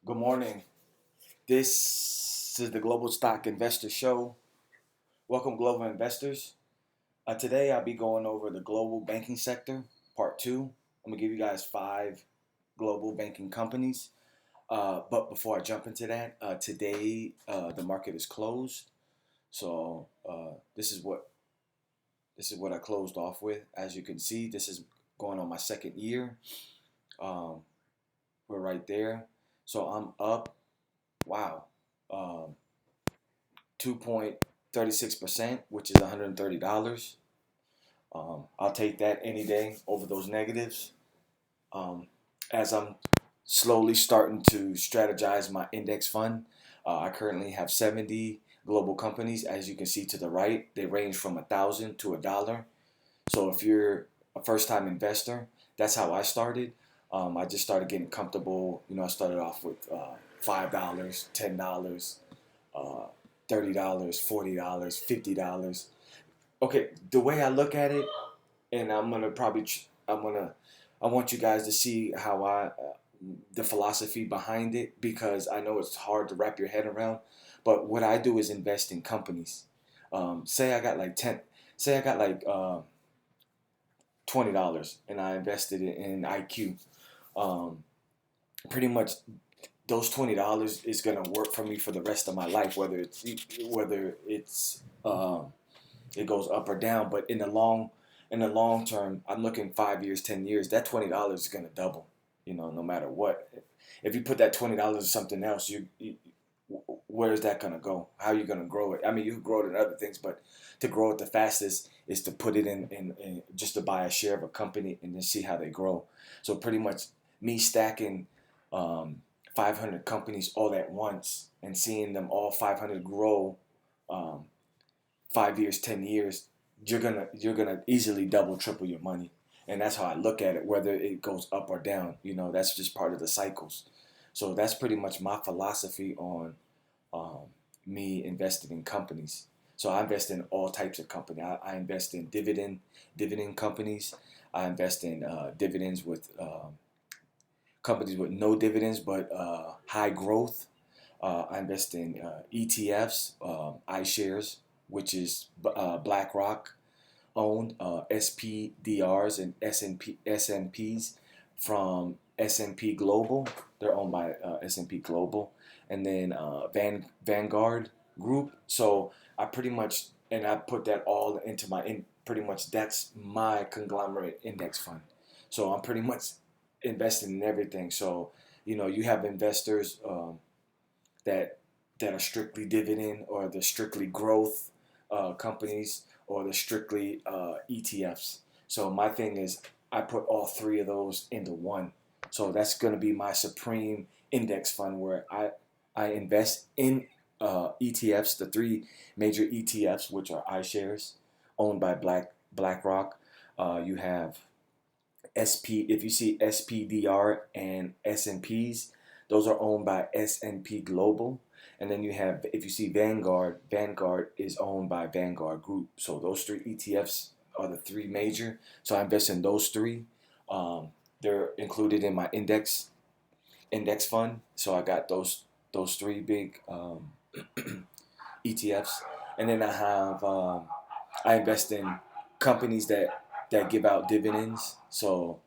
Good morning. This is the Global Stock Investor Show. Welcome, global investors. Today, I'll be going over the global banking sector, part two. I'm going to give you guys five global banking companies. But before I jump into that, today the market is closed. So this is what I closed off with. As you can see, this is going on my second year. Um, we're right there. So I'm up. Wow. Um, 2.36%, which is $130. I'll take that any day over those negatives. Um, as I'm slowly starting to strategize my index fund, I currently have 70 global companies. As you can see to the right, they range from 1,000 to $1. So if you're a first-time investor, that's how I started. I just started getting comfortable. I started off with $5, $10, uh, $30, $40, $50. Okay, the way I look at it, and I want you guys to see how the philosophy behind it, because I know it's hard to wrap your head around. But what I do is invest in companies. Say I got like $20, and I invested it in IQ. Um, Pretty much those $20 is gonna work for me for the rest of my life, whether it goes up or down. But in the long term, I'm looking 5 years, 10 years. That $20 is gonna double. No matter what. If you put that $20 in something else, where is that gonna go? How are you gonna grow it? I mean, you can grow it in other things, but to grow it the fastest is to put it in just to buy a share of a company and then see how they grow. So pretty much me stacking um, 500 companies all at once and seeing them all 500 grow, um, 5 years, 10 years, you're gonna easily double, triple your money. And that's how I look at it, whether it goes up or down. That's just part of the cycles. So that's pretty much my philosophy on um, me investing in companies. So I invest in all types of company. I invest in dividend companies. I invest in dividends with companies with no dividends but high growth. I invest in ETFs, iShares, which is BlackRock owned, SPDRs and S&Ps from S&P Global. They're owned by S&P Global, and then Vanguard Group. So I put that all into pretty much that's my conglomerate index fund. So I'm pretty much investing in everything. So you have investors that that are strictly dividend, or the strictly growth companies, or the strictly ETFs. So my thing is I put all three of those into one. So that's going to be my supreme index fund, where I invest in ETFs, the three major ETFs, which are iShares, owned by BlackRock. You have if you see SPDR and S&Ps, those are owned by S&P Global. And then you have, if you see Vanguard is owned by Vanguard Group. So those three ETFs are the three major. So I invest in those three. They're included in my index fund. So I got those three big ETFs. And then I invest in companies that give out dividends. So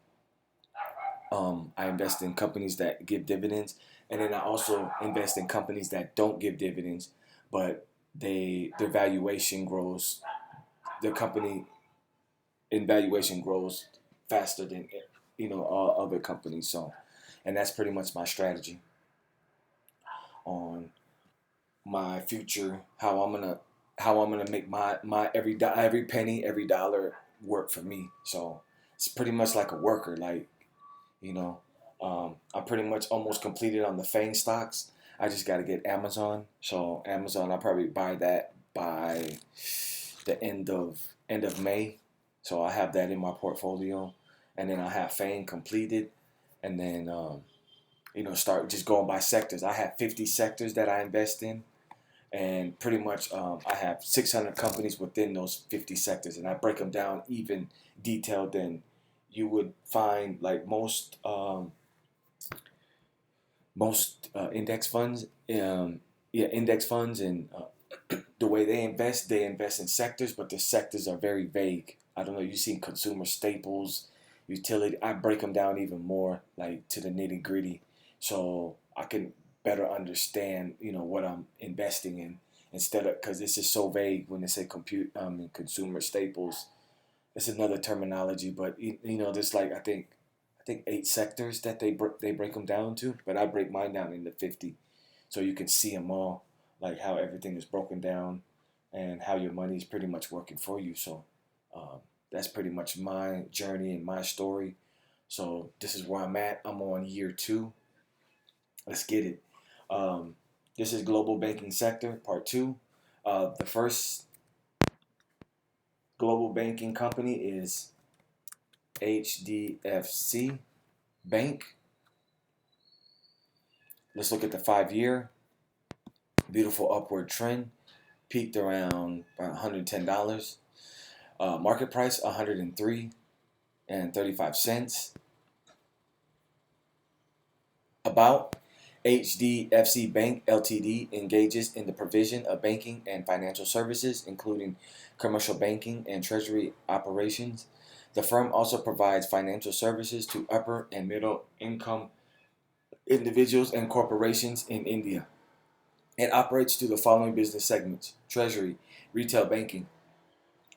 I invest in companies that give dividends, and then I also invest in companies that don't give dividends, but their valuation grows. Their company in valuation grows faster than all other companies. So, and that's pretty much my strategy on my future. How I'm gonna make my every penny, every dollar work for me. So it's pretty much like a worker, like. You know, I'm pretty much almost completed on the FANG stocks. I just got to get Amazon. So Amazon, I'll probably buy that by the end of May. So I have that in my portfolio, and then I have FANG completed, and then start just going by sectors. I have 50 sectors that I invest in, and pretty much I have 600 companies within those 50 sectors, and I break them down even detailed than you would find, like most Most index funds, index funds, and the way they invest in sectors, but the sectors are very vague. I don't know. You've seen consumer staples, utility. I break them down even more, like to the nitty gritty, so I can better understand, what I'm investing in instead of because this is so vague when they say compute consumer staples. It's another terminology, but there's like I think 8 sectors that they break them down to, but I break mine down into 50, so you can see them all, like how everything is broken down, and how your money is pretty much working for you. So that's pretty much my journey and my story. So this is where I'm at. I'm on year 2. Let's get it. Um, this is global banking sector part 2. The first global banking company is HDFC Bank. Let's look at the 5 year. Beautiful upward trend. Peaked around $110. Market price $103.35. About HDFC Bank Ltd. engages in the provision of banking and financial services, including commercial banking and treasury operations. The firm also provides financial services to upper and middle income individuals and corporations in India. It operates through the following business segments: treasury, retail banking,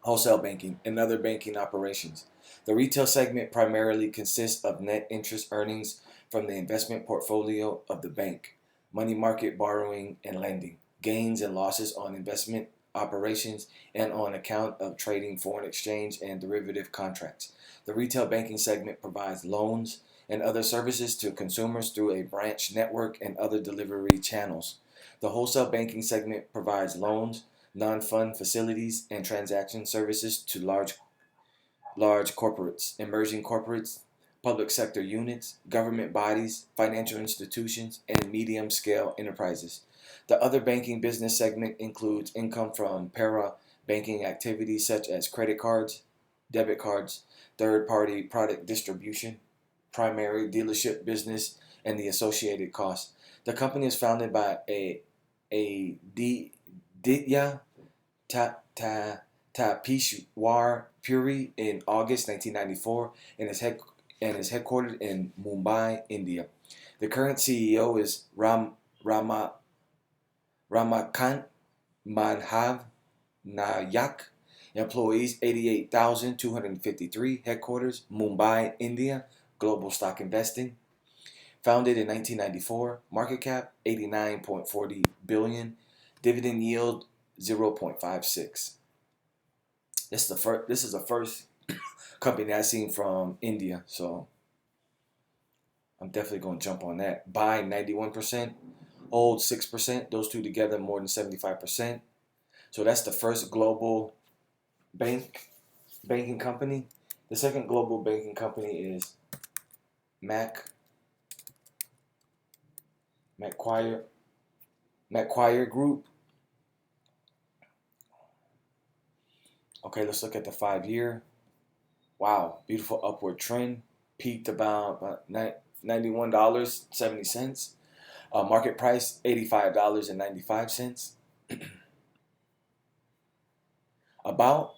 wholesale banking, and other banking operations. The retail segment primarily consists of net interest earnings from the investment portfolio of the bank, money market borrowing and lending, gains and losses on investment operations, and on account of trading foreign exchange and derivative contracts. The retail banking segment provides loans and other services to consumers through a branch network and other delivery channels. The wholesale banking segment provides loans, non-fund facilities, and transaction services to large corporates, emerging corporates, public sector units, government bodies, financial institutions, and medium-scale enterprises. The other banking business segment includes income from para-banking activities such as credit cards, debit cards, third-party product distribution, primary dealership business, and the associated costs. The company is founded by Ditya Tapishwar Puri in August 1994 and is headquartered in Mumbai, India. The current CEO is Ramakant Madhav Nayak. Employees 88,253. Headquarters Mumbai, India. Global stock investing. Founded in 1994. Market cap 89.40 billion. Dividend yield 0.56. This is the first company I've seen from India, so I'm definitely gonna jump on that. Buy 91%, hold 6%. Those two together more than 75%. So that's the first global banking company. The second global banking company is Macquarie Group. Okay, let's look at the 5 year. Wow, beautiful upward trend. Peaked about $91.70. Market price $85.95. About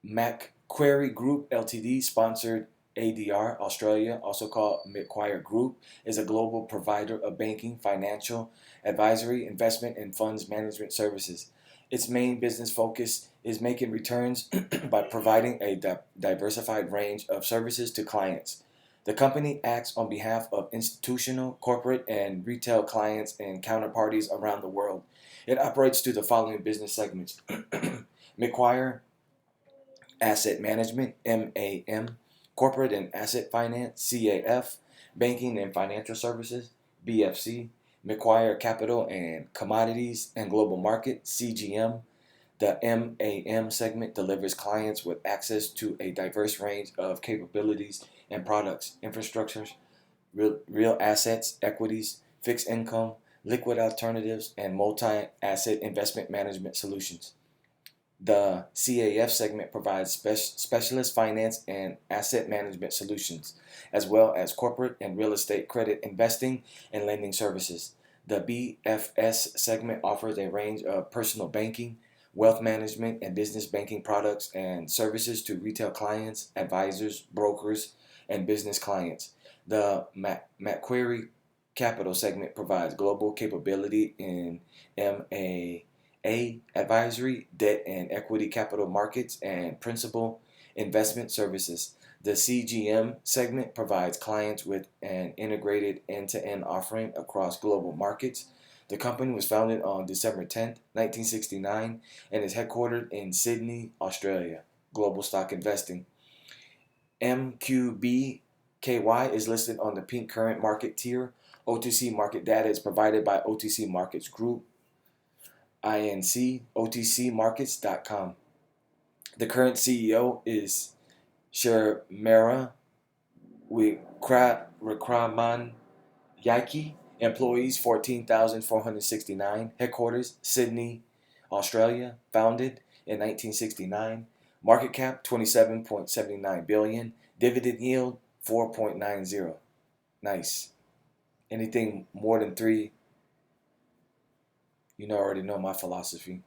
Macquarie Group Ltd. sponsored ADR Australia, also called Macquarie Group, is a global provider of banking, financial, advisory, investment, and funds management services. Its main business focus is making returns by providing a diversified range of services to clients. The company acts on behalf of institutional, corporate, and retail clients and counterparties around the world. It operates through the following business segments: Macquarie Asset Management, MAM, Corporate and Asset Finance, CAF, Banking and Financial Services, BFC, Macquarie Capital and Commodities and Global Market, CGM. The MAM segment delivers clients with access to a diverse range of capabilities and products, infrastructures, real assets, equities, fixed income, liquid alternatives, and multi-asset investment management solutions. The CAF segment provides specialist finance and asset management solutions, as well as corporate and real estate credit investing and lending services. The BFS segment offers a range of personal banking, wealth management, and business banking products and services to retail clients, advisors, brokers, and business clients. The Macquarie Capital segment provides global capability in advisory, debt and equity capital markets, and principal investment services. The CGM segment provides clients with an integrated end-to-end offering across global markets. The company was founded on December 10th, 1969, and is headquartered in Sydney, Australia. Global stock investing. MQBKY is listed on the pink current market tier. OTC market data is provided by OTC Markets Group, Inc., OTCmarkets.com. The current CEO is Sharmila Wickramanayake. Employees 14,469. Headquarters Sydney, Australia. Founded in 1969. Market cap 27.79 billion. Dividend yield 4.90. Nice. Anything more than 3, you already know my philosophy.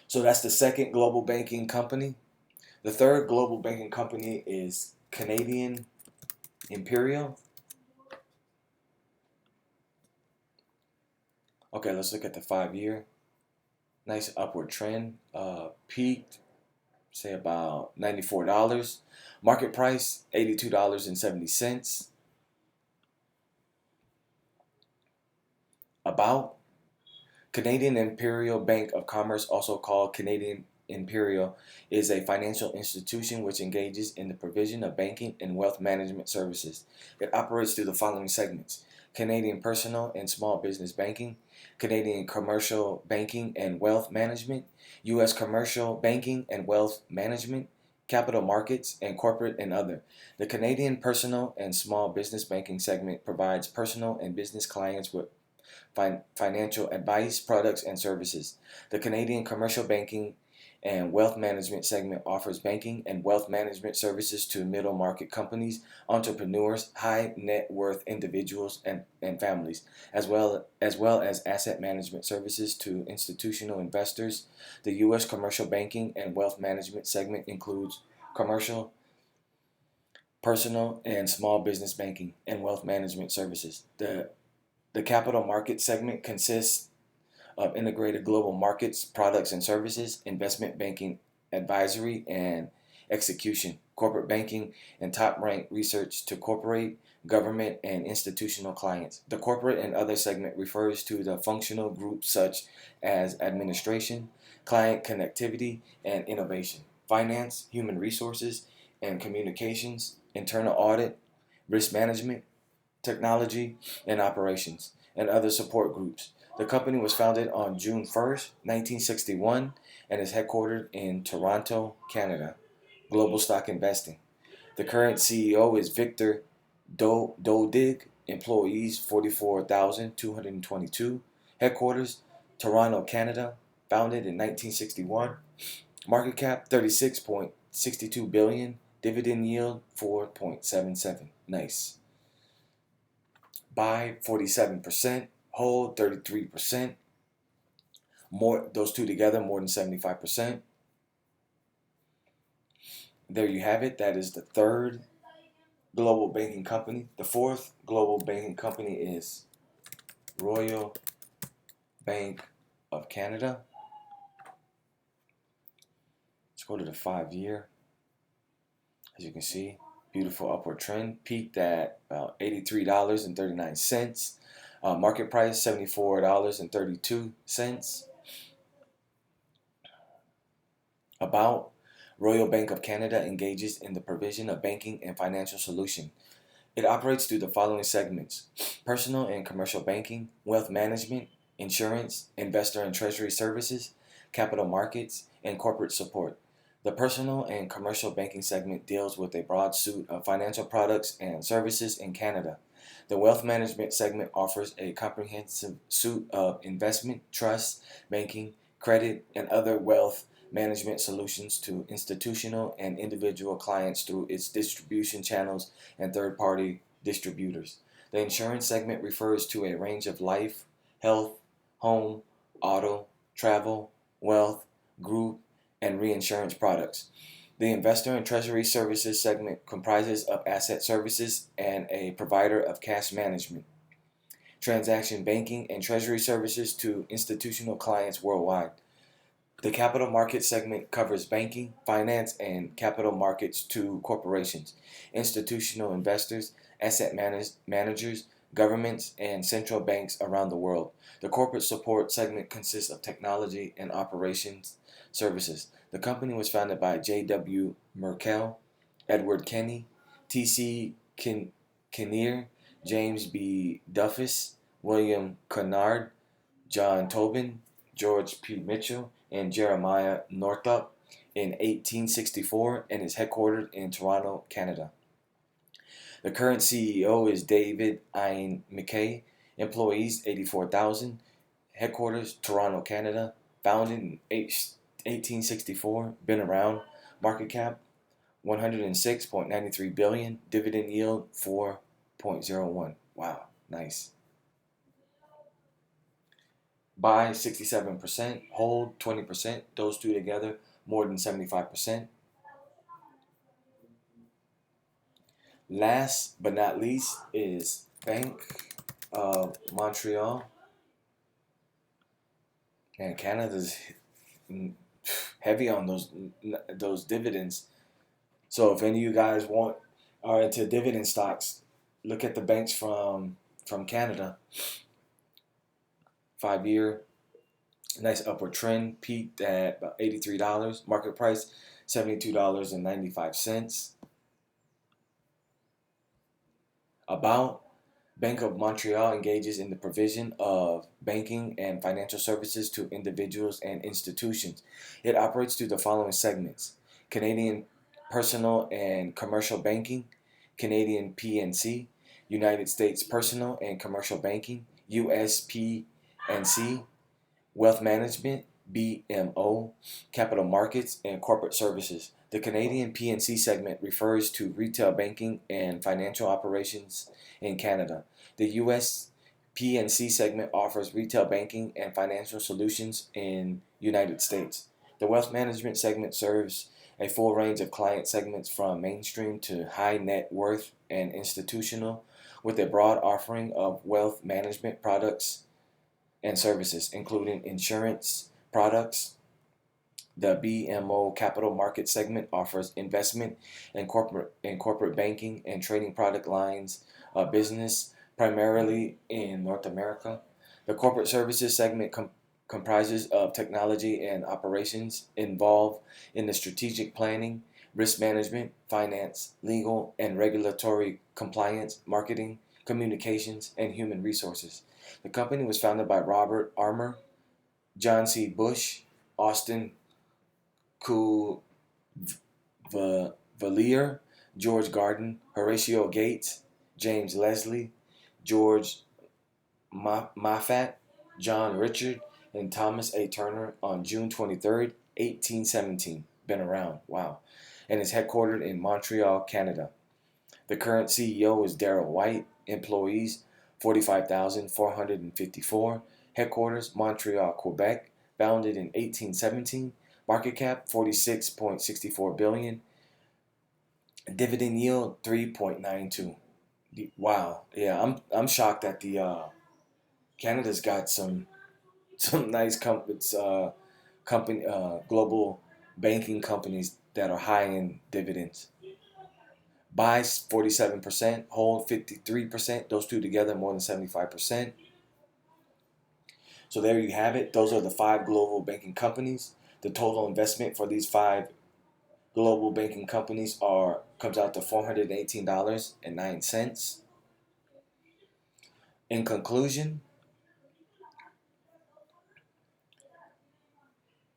So that's the second global banking company. The third global banking company is Canadian Imperial. Okay, let's look at the 5-year. Nice upward trend. Peaked, say about $94. Market price $82.70. About Canadian Imperial Bank of Commerce, also called Canadian Imperial, is a financial institution which engages in the provision of banking and wealth management services. It operates through the following segments: Canadian Personal and Small Business Banking, Canadian Commercial Banking and Wealth Management, U.S. Commercial Banking and Wealth Management, Capital Markets, and Corporate and Other. The Canadian Personal and Small Business Banking segment provides personal and business clients with financial advice, products, and services. The Canadian Commercial Banking and Wealth Management segment offers banking and wealth management services to middle market companies, entrepreneurs, high net worth individuals, and families, as well as asset management services to institutional investors. The U.S. Commercial Banking and Wealth Management segment includes commercial, personal, and small business banking and wealth management services. The capital market segment consists of integrated global markets, products and services, investment banking, advisory, and execution, corporate banking, and top-ranked research to corporate, government, and institutional clients. The corporate and other segment refers to the functional groups such as administration, client connectivity, and innovation, finance, human resources, and communications, internal audit, risk management, technology, and operations, and other support groups. The company was founded on June 1st, 1961, and is headquartered in Toronto, Canada. Global stock investing. The current CEO is Victor Dodig. Employees 44,222. Headquarters Toronto, Canada. Founded in 1961. Market cap 36.62 billion. Dividend yield 4.77. Nice. Buy 47%, hold 33%. More, those two together, more than 75%. There you have it. That is the third global banking company. The fourth global banking company is Royal Bank of Canada. Let's go to the 5-year. As you can see, beautiful upward trend. Peaked at about $83.39. Market price $74.32. About Royal Bank of Canada engages in the provision of banking and financial solutions. It operates through the following segments: personal and commercial banking, wealth management, insurance, investor and treasury services, capital markets, and corporate support. The personal and commercial banking segment deals with a broad suite of financial products and services in Canada. The wealth management segment offers a comprehensive suite of investment, trust, banking, credit, and other wealth management solutions to institutional and individual clients through its distribution channels and third party distributors. The insurance segment refers to a range of life, health, home, auto, travel, wealth, group, and reinsurance products. The Investor and Treasury Services segment comprises of asset services and a provider of cash management, transaction banking, and treasury services to institutional clients worldwide. The Capital Markets segment covers banking, finance, and capital markets to corporations, institutional investors, managers, governments, and central banks around the world. The Corporate Support segment consists of technology and operations services. The company was founded by J.W. Merkel, Edward Kenny, T.C. Kinnear, James B. Duffus, William Kennard, John Tobin, George P. Mitchell, and Jeremiah Northup in 1864 and is headquartered in Toronto, Canada. The current CEO is David Ian McKay. Employees 84,000. Headquarters Toronto, Canada. Founded in 1864. Been around. Market cap 106.93 billion. Dividend yield 4.01. Wow, nice. Buy 67%, hold 20%, those two together more than 75%. Last but not least is Bank of Montreal. And Canada's heavy on those dividends. So if any of you guys are into dividend stocks, look at the banks from Canada. 5-year, nice upward trend, peaked at about $83. Market price $72.95. About Bank of Montreal engages in the provision of banking and financial services to individuals and institutions. It operates through the following segments: Canadian Personal and Commercial Banking, Canadian PNC, United States Personal and Commercial Banking, USPNC, Wealth Management, BMO, Capital Markets, and Corporate Services. The Canadian PNC segment refers to retail banking and financial operations in Canada. The US PNC segment offers retail banking and financial solutions in United States. The Wealth Management segment serves a full range of client segments from mainstream to high net worth and institutional, with a broad offering of wealth management products and services, including insurance products. The BMO Capital Market segment offers investment and corporate banking and trading product lines of business, primarily in North America. The Corporate Services segment comprises of technology and operations involved in the strategic planning, risk management, finance, legal and regulatory compliance, marketing, communications, and human resources. The company was founded by Robert Armour, John C. Bush, Austin Cuvelier, George Garden, Horatio Gates, James Leslie, George Moffat, John Richard, and Thomas A. Turner on June 23rd, 1817. Been around, wow. And is headquartered in Montreal, Canada. The current CEO is Darrell White. Employees 45,454. Headquarters Montreal, Quebec. Founded in 1817. Market cap 46.64 billion. Dividend yield 3.92. Wow, yeah, I'm shocked that the Canada's got some nice global banking companies that are high in dividends. Buy 47%, hold 53%. Those two together more than 75%. So there you have it. Those are the 5 global banking companies. The total investment for these 5 global banking companies comes out to $418.09. In conclusion,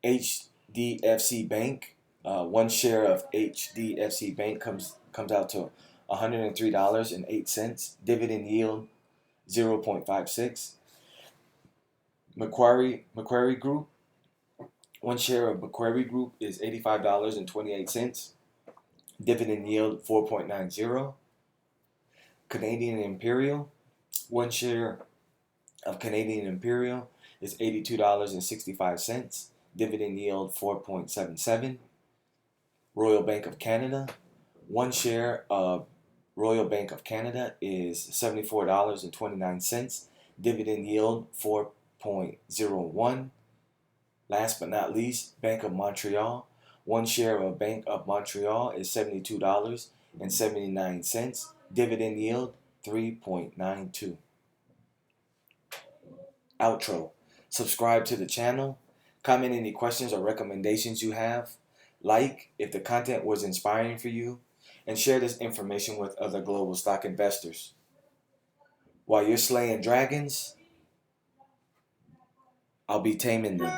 HDFC Bank, one share of HDFC Bank comes out to $103.08. Dividend yield 0.56. Macquarie Group. One share of Macquarie Group is $85.28. Dividend yield 4.90. Canadian Imperial. One share of Canadian Imperial is $82.65. Dividend yield 4.77. Royal Bank of Canada. One share of Royal Bank of Canada is $74.29. Dividend yield 4.01. Last but not least, Bank of Montreal. One share of Bank of Montreal is $72.79. Dividend yield 3.92. Outro. Subscribe to the channel. Comment any questions or recommendations you have. Like if the content was inspiring for you. And share this information with other global stock investors. While you're slaying dragons, I'll be taming them.